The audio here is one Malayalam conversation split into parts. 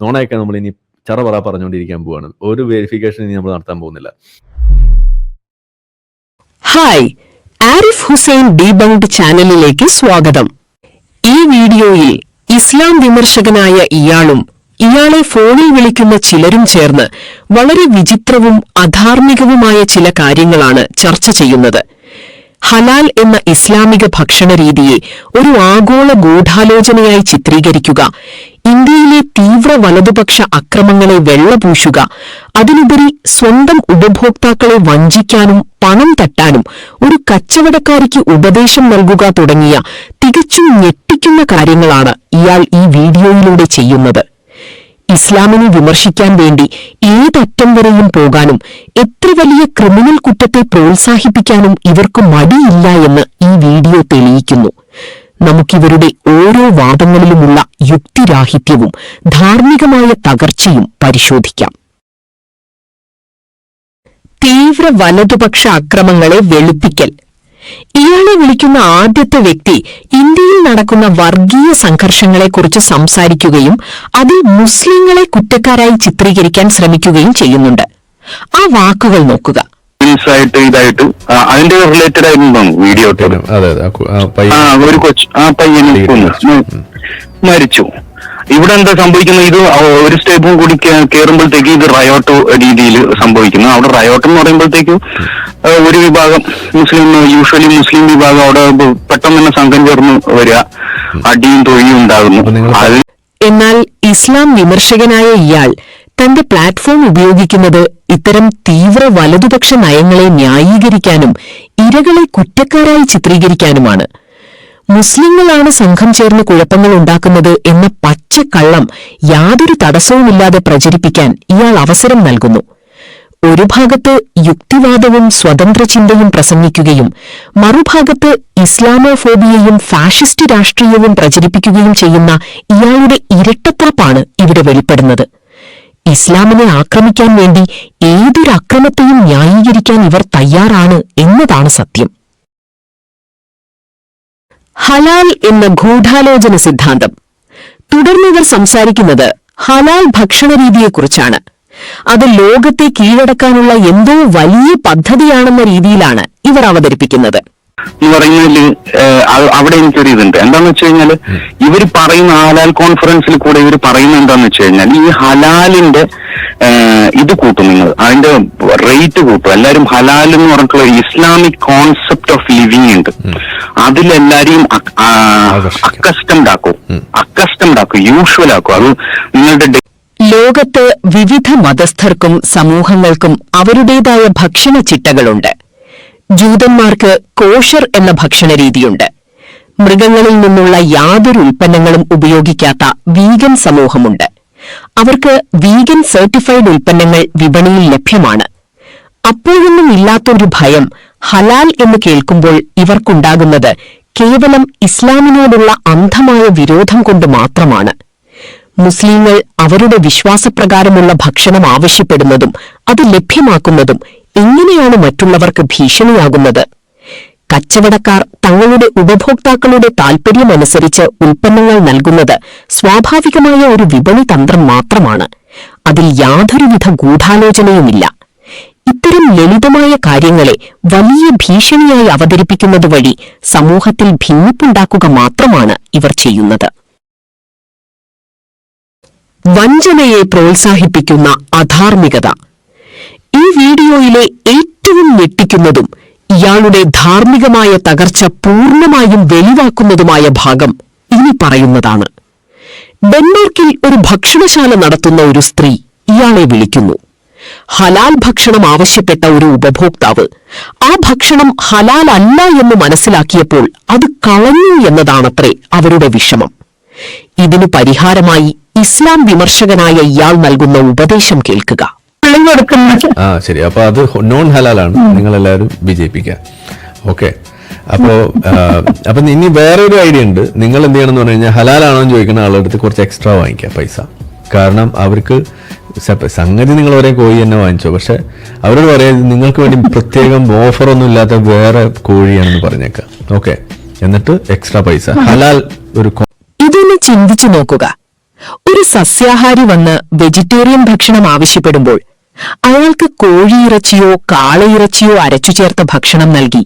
നോണയൊക്കെ നമ്മൾ ഇനി ചറപറ പറഞ്ഞുകൊണ്ടിരിക്കാൻ പോവാണ്. ഒരു വെരിഫിക്കേഷൻ ഇനി നമ്മൾ നടത്താൻ പോകുന്നില്ല. ഹായ്, ആരിഫ് ഹുസൈൻ ഡീബങ്ക്ഡ് ചാനലിലേക്ക് സ്വാഗതം. ഈ വീഡിയോയിൽ ഇസ്ലാം വിമർശകനായ ഇയാളും ഇയാളെ ഫോണിൽ വിളിക്കുന്ന ചിലരും ചേർന്ന് വളരെ വിചിത്രവും അധാർമികവുമായ ചില കാര്യങ്ങളാണ് ചർച്ച ചെയ്യുന്നത്. ഹലാൽ എന്ന ഇസ്ലാമിക ഭക്ഷണരീതിയെ ഒരു ആഗോള ഗൂഢാലോചനയായി ചിത്രീകരിക്കുക, ഇന്ത്യയിലെ തീവ്ര വലതുപക്ഷ അക്രമങ്ങളെ വെള്ളപൂശുക, അതിനുപരി സ്വന്തം ഉപഭോക്താക്കളെ വഞ്ചിക്കാനും പണം തട്ടാനും ഒരു കച്ചവടക്കാരിക്ക് ഉപദേശം നൽകുക തുടങ്ങിയ തികച്ചും ഞെട്ടിക്കുന്ന കാര്യങ്ങളാണ് ഇയാൾ ഈ വീഡിയോയിലൂടെ ചെയ്യുന്നത്. ഇസ്ലാമിനെ വിമർശിക്കാൻ വേണ്ടി ഏതറ്റം വരെയും പോകാനും എത്ര വലിയ ക്രിമിനൽ കുറ്റത്തെ പ്രോത്സാഹിപ്പിക്കാനും ഇവർക്ക് മടിയില്ല എന്ന് ഈ വീഡിയോ തെളിയിക്കുന്നു. നമുക്കിവരുടെ ഓരോ വാദങ്ങളിലുമുള്ള യുക്തിരാഹിത്യവും ധാർമ്മികമായ തകർച്ചയും പരിശോധിക്കാം. തീവ്ര വലതുപക്ഷ അക്രമങ്ങളെ വെളുപ്പിക്കൽ. ഇയാളെ വിളിക്കുന്ന ആദ്യത്തെ വ്യക്തി ഇന്ത്യയിൽ നടക്കുന്ന വർഗീയ സംഘർഷങ്ങളെക്കുറിച്ച് സംസാരിക്കുകയും അതിൽ മുസ്ലിങ്ങളെ കുറ്റക്കാരായി ചിത്രീകരിക്കാൻ ശ്രമിക്കുകയും ചെയ്യുന്നുണ്ട്. ആ വാക്കുകൾ നോക്കുക. ഇതായിട്ട് അതിന്റെ റിലേറ്റഡ് ആയിരുന്നു വീഡിയോ. ഒരു കൊച്ചു പയ്യനെ മരിച്ചു. ഇവിടെ എന്താ സംഭവിക്കുന്നത്? ഇത് ഒരു സ്റ്റെപ്പും കൂടി കയറുമ്പോഴത്തേക്ക് ഇത് റയോട്ട് രീതിയിൽ സംഭവിക്കുന്നു. അവിടെ റയോട്ട് എന്ന് പറയുമ്പോഴത്തേക്ക് ഒരു വിഭാഗം യൂഷ്വലി മുസ്ലിം വിഭാഗം അവിടെ പെട്ടെന്ന് തന്നെ സംഘം ചേർന്ന് വരിക, അടിയും തൊഴിയും ഉണ്ടാകുന്നു. എന്നാൽ ഇസ്ലാം വിമർശകനായ ഇയാൾ തന്റെ പ്ലാറ്റ്ഫോം ഉപയോഗിക്കുന്നത് ഇത്തരം തീവ്ര വലതുപക്ഷ നയങ്ങളെ ന്യായീകരിക്കാനും ഇരകളെ കുറ്റക്കാരായി ചിത്രീകരിക്കാനുമാണ്. മുസ്ലിങ്ങളാണ് സംഘം ചേർന്ന് കുഴപ്പങ്ങൾ ഉണ്ടാക്കുന്നത് എന്ന പച്ചക്കള്ളം യാതൊരു തടസ്സവുമില്ലാതെ പ്രചരിപ്പിക്കാൻ ഇയാൾ അവസരം നൽകുന്നു. ഒരു ഭാഗത്ത് യുക്തിവാദവും സ്വതന്ത്ര ചിന്തയും പ്രസംഗിക്കുകയും മറുഭാഗത്ത് ഇസ്ലാമോഫോബിയയും ഫാഷിസ്റ്റ് രാഷ്ട്രീയവും പ്രചരിപ്പിക്കുകയും ചെയ്യുന്ന ഇയാളുടെ ഇരട്ടത്താപ്പാണ് ഇവിടെ വെളിപ്പെടുന്നത്. ഇസ്ലാമിനെ ആക്രമിക്കാൻ വേണ്ടി ഏതൊരു അക്രമത്തെയും ന്യായീകരിക്കാൻ ഇവർ തയ്യാറാണ് എന്നതാണ് സത്യം. ഹലാൽ എന്ന ഗൂഢാലോചന സിദ്ധാന്തം. തുടർന്നിവർ സംസാരിക്കുന്നത് ഹലാൽ ഭക്ഷണരീതിയെക്കുറിച്ചാണ്. അത് ലോകത്തെ കീഴടക്കാനുള്ള എന്തോ വലിയ പദ്ധതിയാണെന്ന രീതിയിലാണ് ഇവർ അവതരിപ്പിക്കുന്നത്. എന്ന് പറയുന്നതിൽ അവിടെ എനിക്കൊരു ഇതുണ്ട്. എന്താന്ന് വെച്ച് കഴിഞ്ഞാല് ഇവർ പറയുന്ന ഹലാൽ കോൺഫറൻസിൽ കൂടെ ഇവർ പറയുന്ന എന്താന്ന് വെച്ച് കഴിഞ്ഞാൽ ഈ ഹലാലിന്റെ ഇത് കൂട്ടും, നിങ്ങൾ അതിന്റെ റേറ്റ് കൂട്ടും. എല്ലാരും ഹലാൽ എന്ന് പറഞ്ഞിട്ടുള്ള ഇസ്ലാമിക് കോൺസെപ്റ്റ് ഓഫ് ലിവിങ് ഉണ്ട്, അതിലെല്ലാരെയും അക്കസ്റ്റംഡ് ആക്കും, യൂഷ്വൽ ആക്കും. അത് നിങ്ങളുടെ ലോകത്ത് വിവിധ മതസ്ഥർക്കും സമൂഹങ്ങൾക്കും അവരുടേതായ ഭക്ഷണ ചിട്ടകളുണ്ട്. ജൂതന്മാർക്ക് കോഷർ എന്ന ഭക്ഷണരീതിയുണ്ട്. മൃഗങ്ങളിൽ നിന്നുള്ള യാതൊരു ഉൽപ്പന്നങ്ങളും ഉപയോഗിക്കാത്ത വീഗൻ സമൂഹമുണ്ട്. അവർക്ക് വീഗൻ സർട്ടിഫൈഡ് ഉൽപ്പന്നങ്ങൾ വിപണിയിൽ ലഭ്യമാണ്. അപ്പോഴൊന്നും ഇല്ലാത്തൊരു ഭയം ഹലാൽ എന്ന് കേൾക്കുമ്പോൾ ഇവർക്കുണ്ടാകുന്നത് കേവലം ഇസ്ലാമിനോടുള്ള അന്ധമായ വിരോധം കൊണ്ട് മാത്രമാണ്. മുസ്ലിങ്ങൾ അവരുടെ വിശ്വാസപ്രകാരമുള്ള ഭക്ഷണം ആവശ്യപ്പെടുന്നതും അത് ലഭ്യമാക്കുന്നതും എങ്ങനെയാണ് മറ്റുള്ളവർക്ക് ഭീഷണിയാകുന്നത്? കച്ചവടക്കാർ തങ്ങളുടെ ഉപഭോക്താക്കളുടെ താൽപര്യമനുസരിച്ച് ഉൽപ്പന്നങ്ങൾ നൽകുന്നത് സ്വാഭാവികമായ ഒരു വിപണി തന്ത്രം മാത്രമാണ്. അതിൽ യാതൊരുവിധ ഗൂഢാലോചനയുമില്ല. ഇത്തരം ലളിതമായ കാര്യങ്ങളെ വലിയ ഭീഷണിയായി അവതരിപ്പിക്കുന്നത് വഴി സമൂഹത്തിൽ ഭിന്നിപ്പുണ്ടാക്കുക മാത്രമാണ് ഇവർ ചെയ്യുന്നത്. വഞ്ചനയെ പ്രോത്സാഹിപ്പിക്കുന്ന അധാർമികത. ഈ വീഡിയോയിലെ ഏറ്റവും ഞെട്ടിക്കുന്നതും ഇയാളുടെ ധാർമ്മികമായ തകർച്ച പൂർണ്ണമായും വെളിവാക്കുന്നതുമായ ഭാഗം ഇനി പറയുന്നതാണ്. ഡെൻമാർക്കിൽ ഒരു ഭക്ഷണശാല നടത്തുന്ന ഒരു സ്ത്രീ ഇയാളെ വിളിക്കുന്നു. ഹലാൽ ഭക്ഷണം ആവശ്യപ്പെട്ട ഒരു ഉപഭോക്താവ് ആ ഭക്ഷണം ഹലാൽ അല്ല എന്ന് മനസ്സിലാക്കിയപ്പോൾ അത് കളഞ്ഞു എന്നതാണത്രേ അവരുടെ വിഷമം. ഇതിനു പരിഹാരമായി ഇസ്ലാം വിമർശകനായ ഇയാൾ നൽകുന്ന ഉപദേശം കേൾക്കുക. ശരി, അപ്പൊ അത് നോൺ ഹലാലാണ്, നിങ്ങളെല്ലാവരും വിജയിപ്പിക്കാം. ഓക്കെ, അപ്പൊ ഇനി വേറൊരു ഐഡിയ ഉണ്ട്. നിങ്ങൾ എന്ത് ചെയ്യണം എന്ന് പറഞ്ഞു കഴിഞ്ഞാൽ ഹലാലാണോ എന്ന് ചോദിക്കുന്ന ആളുടെ അടുത്ത് കുറച്ച് എക്സ്ട്രാ വാങ്ങിക്കാം പൈസ. കാരണം അവർക്ക് സംഗതി നിങ്ങൾ ഒരേ കോഴി തന്നെ വാങ്ങിച്ചോ, പക്ഷെ അവരോട് പറയാം നിങ്ങൾക്ക് വേണ്ടി പ്രത്യേകം ഓഫറൊന്നും ഇല്ലാത്ത വേറെ കോഴിയാണെന്ന് പറഞ്ഞേക്കാം. ഓക്കെ, എന്നിട്ട് എക്സ്ട്രാ പൈസ ഹലാൽ ഒരു. ഇതൊന്ന് ചിന്തിച്ചു നോക്കുക. ഒരു സസ്യാഹാരി വന്ന് വെജിറ്റേറിയൻ ഭക്ഷണം ആവശ്യപ്പെടുമ്പോൾ അയാൾക്ക് കോഴിയിറച്ചിയോ കാളയിറച്ചിയോ അരച്ചു ചേർത്ത ഭക്ഷണം നൽകി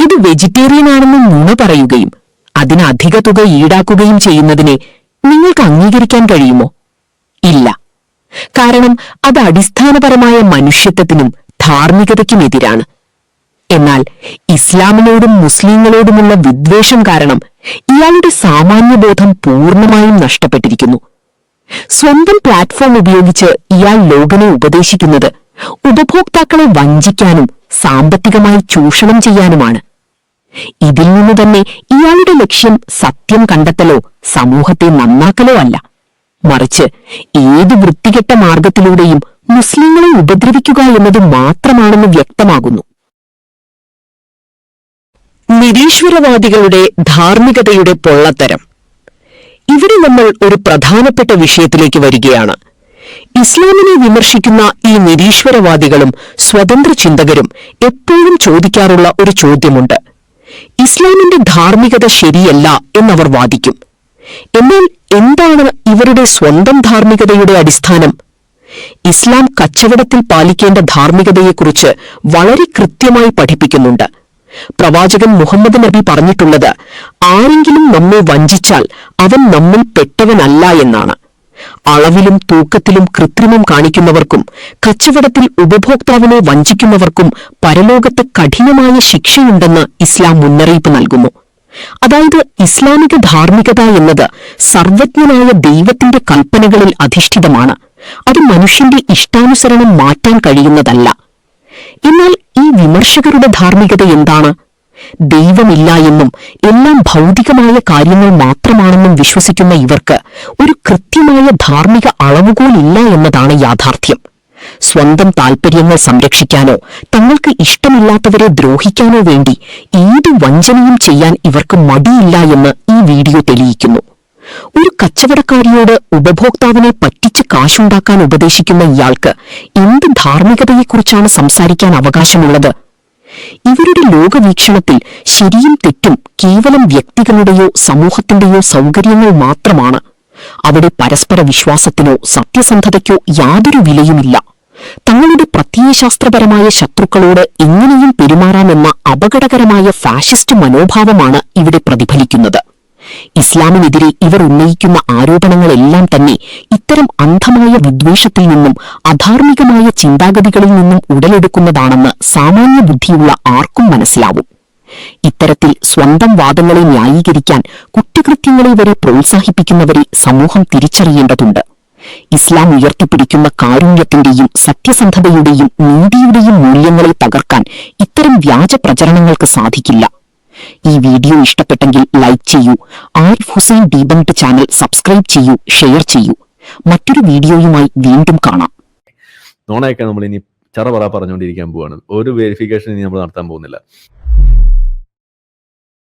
ഇത് വെജിറ്റേറിയൻ ആണെന്ന് നുണ പറയുകയും അതിന് അധിക തുക ഈടാക്കുകയും ചെയ്യുന്നതിനെ നിങ്ങൾക്ക് അംഗീകരിക്കാൻ കഴിയുമോ? ഇല്ല. കാരണം അത് അടിസ്ഥാനപരമായ മനുഷ്യത്വത്തിനും ധാർമ്മികതയ്ക്കുമെതിരാണ്. എന്നാൽ ഇസ്ലാമിനോടും മുസ്ലിങ്ങളോടുമുള്ള വിദ്വേഷം കാരണം ഇയാളുടെ സാമാന്യബോധം പൂർണ്ണമായും നഷ്ടപ്പെട്ടിരിക്കുന്നു. സ്വന്തം പ്ലാറ്റ്ഫോം ഉപയോഗിച്ച് ഇയാൾ ലോകനെ ഉപദേശിക്കുന്നത് ഉപഭോക്താക്കളെ വഞ്ചിക്കാനും സാമ്പത്തികമായി ചൂഷണം ചെയ്യാനുമാണ്. ഇതിൽ നിന്ന് തന്നെ ഇയാളുടെ ലക്ഷ്യം സത്യം കണ്ടെത്തലോ സമൂഹത്തെ നന്നാക്കലോ അല്ല, മറിച്ച് ഏത് വൃത്തികെട്ട മാർഗത്തിലൂടെയും മുസ്ലിങ്ങളെ ഉപദ്രവിക്കുക എന്നത് മാത്രമാണെന്ന് വ്യക്തമാകുന്നു. നിരീശ്വരവാദികളുടെ ധാർമ്മികതയുടെ പൊള്ളത്തരം. ഇവിടെ നമ്മൾ ഒരു പ്രധാനപ്പെട്ട വിഷയത്തിലേക്ക് വരികയാണ്. ഇസ്ലാമിനെ വിമർശിക്കുന്ന ഈ നിരീശ്വരവാദികളും സ്വതന്ത്ര ചിന്തകരും എപ്പോഴും ചോദിക്കാറുള്ള ഒരു ചോദ്യമുണ്ട്. ഇസ്ലാമിന്റെ ധാർമ്മികത ശരിയല്ല എന്നവർ വാദിക്കും. എന്നാൽ എന്താണ് ഇവരുടെ സ്വന്തം ധാർമ്മികതയുടെ അടിസ്ഥാനം? ഇസ്ലാം കച്ചവടത്തിൽ പാലിക്കേണ്ട ധാർമ്മികതയെക്കുറിച്ച് വളരെ കൃത്യമായി പഠിപ്പിക്കുന്നുണ്ട്. പ്രവാചകൻ മുഹമ്മദ് നബി പറഞ്ഞിട്ടുള്ളത്, ആരെങ്കിലും നമ്മെ വഞ്ചിച്ചാൽ അവൻ നമ്മിൽ പെട്ടവനല്ല എന്നാണ്. അളവിലും തൂക്കത്തിലും കൃത്രിമം കാണിക്കുന്നവർക്കും കച്ചവടത്തിൽ ഉപഭോക്താവിനെ വഞ്ചിക്കുന്നവർക്കും പരലോകത്ത് കഠിനമായ ശിക്ഷയുണ്ടെന്ന് ഇസ്ലാം മുന്നറിയിപ്പ് നൽകുന്നു. അതായത് ഇസ്ലാമിക ധാർമ്മികത എന്നത് സർവജ്ഞനായ ദൈവത്തിന്റെ കൽപ്പനകളിൽ അധിഷ്ഠിതമാണ്. അത് മനുഷ്യന്റെ ഇഷ്ടാനുസരണം മാറ്റാൻ കഴിയുന്നതല്ല. എന്നാൽ ഈ വിമർശകരുടെ ധാർമ്മികത എന്താണ്? ദൈവമില്ല എന്നും എല്ലാം ഭൗതികമായ കാര്യങ്ങൾ മാത്രമാണെന്നും വിശ്വസിക്കുന്ന ഇവർക്ക് ഒരു കൃത്യമായ ധാർമ്മിക അളവുകോലില്ല എന്നതാണ് യാഥാർത്ഥ്യം. സ്വന്തം താൽപര്യങ്ങൾ സംരക്ഷിക്കാനോ തങ്ങൾക്ക് ഇഷ്ടമില്ലാത്തവരെ ദ്രോഹിക്കാനോ വേണ്ടി ഏത് വഞ്ചനയും ചെയ്യാൻ ഇവർക്ക് മടിയില്ല എന്ന് ഈ വീഡിയോ തെളിയിക്കുന്നു. ഒരു കച്ചവടക്കാരിയോട് ഉപഭോക്താവിനെ പറ്റിച്ച് കാശുണ്ടാക്കാൻ ഉപദേശിക്കുന്ന ഇയാൾക്ക് എന്ത് ധാർമ്മികതയെക്കുറിച്ചാണ് സംസാരിക്കാൻ അവകാശമുള്ളത്? ഇവരുടെ ലോകവീക്ഷണത്തിൽ ശരിയും തെറ്റും കേവലം വ്യക്തികളുടെയോ സമൂഹത്തിന്റെയോ സൗകര്യങ്ങൾ മാത്രമാണ്. അവിടെ പരസ്പര വിശ്വാസത്തിനോ സത്യസന്ധതയ്ക്കോ യാതൊരു വിലയുമില്ല. തങ്ങളുടെ പ്രത്യയശാസ്ത്രപരമായ ശത്രുക്കളോട് എങ്ങനെയും പെരുമാറാമെന്ന അപകടകരമായ ഫാഷിസ്റ്റ് മനോഭാവമാണ് ഇവിടെ പ്രതിഫലിക്കുന്നത്. ഇസ്ലാമിനെതിരെ ഇവർ ഉന്നയിക്കുന്ന ആരോപണങ്ങളെല്ലാം തന്നെ ഇത്തരം അന്ധമായ വിദ്വേഷത്തിൽ നിന്നും അധാർമികമായ ചിന്താഗതികളിൽ നിന്നും ഉടലെടുക്കുന്നതാണെന്ന് സാമാന്യ ബുദ്ധിയുള്ള ആർക്കും മനസ്സിലാവും. ഇത്തരത്തിൽ സ്വന്തം വാദങ്ങളെ ന്യായീകരിക്കാൻ കുറ്റകൃത്യങ്ങളെ വരെ പ്രോത്സാഹിപ്പിക്കുന്നവരെ സമൂഹം തിരിച്ചറിയേണ്ടതുണ്ട്. ഇസ്ലാം ഉയർത്തിപ്പിടിക്കുന്ന കാരുണ്യത്തിന്റെയും സത്യസന്ധതയുടെയും നീതിയുടെയും മൂല്യങ്ങളെ തകർക്കാൻ ഇത്തരം വ്യാജ പ്രചരണങ്ങൾക്ക് സാധിക്കില്ല. ഈ വീഡിയോ ഇഷ്ടപ്പെട്ടെങ്കിൽ ലൈക്ക് ചെയ്യൂ. ആരിഫ് ഹുസൈൻ ഡീബങ്ക്ഡ് ചാനൽ സബ്സ്ക്രൈബ് ചെയ്യൂ, ഷെയർ ചെയ്യൂ. മറ്റൊരു വീഡിയോയുമായി വീണ്ടും കാണാം. നോണയൊക്കെ നമ്മൾ ഇനി ചറ പറഞ്ഞുകൊണ്ടിരിക്കാൻ പോവാണ്. ഒരു വെരിഫിക്കേഷൻ ഇനി നമ്മൾ നടത്താൻ പോകുന്നില്ല.